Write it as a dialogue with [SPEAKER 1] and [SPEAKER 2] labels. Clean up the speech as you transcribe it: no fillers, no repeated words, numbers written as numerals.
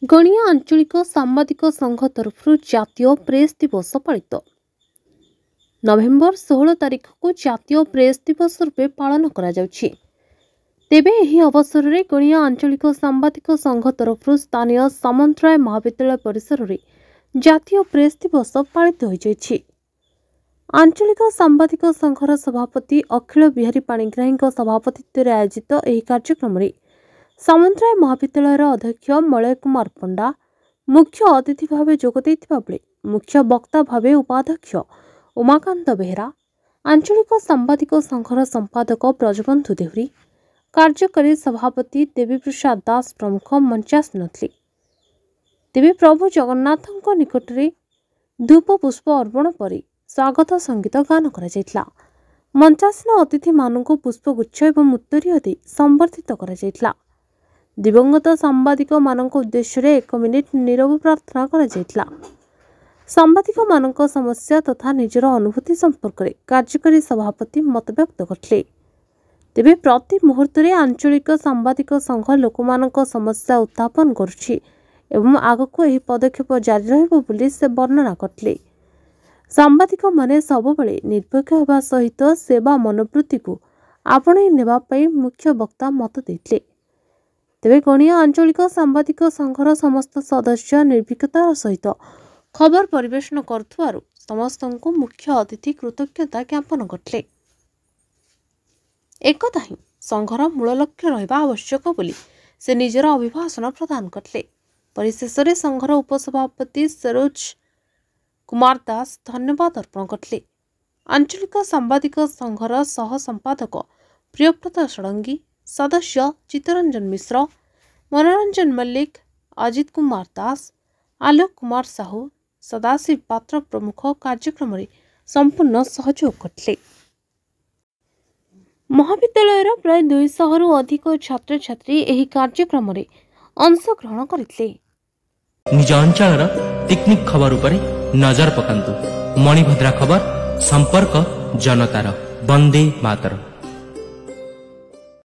[SPEAKER 1] गणिया आंचलिक सांबादिक संघ तरफ जातीय प्रेस दिवस पालित। नवेम्बर 16 तारिख को जातीय प्रेस दिवस रूपे पालन करा जाउछि। तेबे एही अवसर में गणिया आंचलिक सांबादिक संघ तरफ स्थानीय सामंतराय महाविद्यालय परिसर में जातीय प्रेस दिवस पालित हो जाइछि। आंचलिक सांबादिक संघर सभापति अखिल बिहारी पाणिग्राही सभापतित्व आयोजित एही कार्यक्रम में सामंतराय महाविद्यालय अध्यक्ष मलय कुमार पंडा मुख्य अतिथि भाव जोगदेइथिबा बेले मुख्य वक्ता भाव उपाध्यक्ष उमाकांत बेहरा, आंचलिक सांबादिक संघर संपादक ब्रजबंधु देहुरी, कार्यकारी सभापति देवी प्रसाद दास प्रमुख मंचासीन थे। तेबे प्रभु जगन्नाथ निकट में धूप पुष्प अर्पण पर स्वागत संगीत गान करा। मंचासीन अतिथि मानू पुष्पगुच्छ एवं उत्तरीय दे संबर्धित करा। दिवंगत सांबादिक मानक उद्देश्य 1 मिनिट नीरव प्रार्थना करा। सांबादिक मानक समस्या तथा निजर अनुभूति संपर्क में कार्यकारी सभापति मत व्यक्त करते। तेबे प्रति मुहूर्त में आंचलिक सांबादिक संघ लोकमानक समस्या उत्थापन करुछि एवं आगको एही पदक्षेप जारी रहइबो बोली से वर्णना करते। सांबादिक माने सबबेले निर्भीक होगा सहित सेवा मनोवृत्ति को आपणे नेबा पई मुख्य वक्ता मत देते। तेबे गणिया आंचलिक सांबादिक संघर समस्त सदस्य निर्भीकतार सहित खबर परिवेषण करुथुवारु समस्तंकु मुख्य अतिथि कृतज्ञता ज्ञापन करते। एकता ही संघर मूल लक्ष्य रहिबा आवश्यक बोली से निजर अभिभाषण प्रदान करते। परिशेष में संघर उपसभापति सरोज कुमार दास धन्यवाद अर्पण करते। आंचलिक सांबादिक संघर सह संपादक प्रियव्रत षडंगी, सदस्य चित्तरंजन मिश्र, मनोरंजन मल्लिक, अजित कुमार दास, आलोक कुमार साहू, सदाशिव पात्र प्रमुख कार्यक्रम में संपूर्ण सहयोग करते। महाविद्यालय प्राय 200 रु अधिक छात्र छात्री एही कार्यक्रम में अंशग्रहण करते।
[SPEAKER 2] निज अंचल पिकनिक खबर उपरे नजर पकांतु। मणिभद्रा खबर संपर्क जनतार। वंदे मातरम।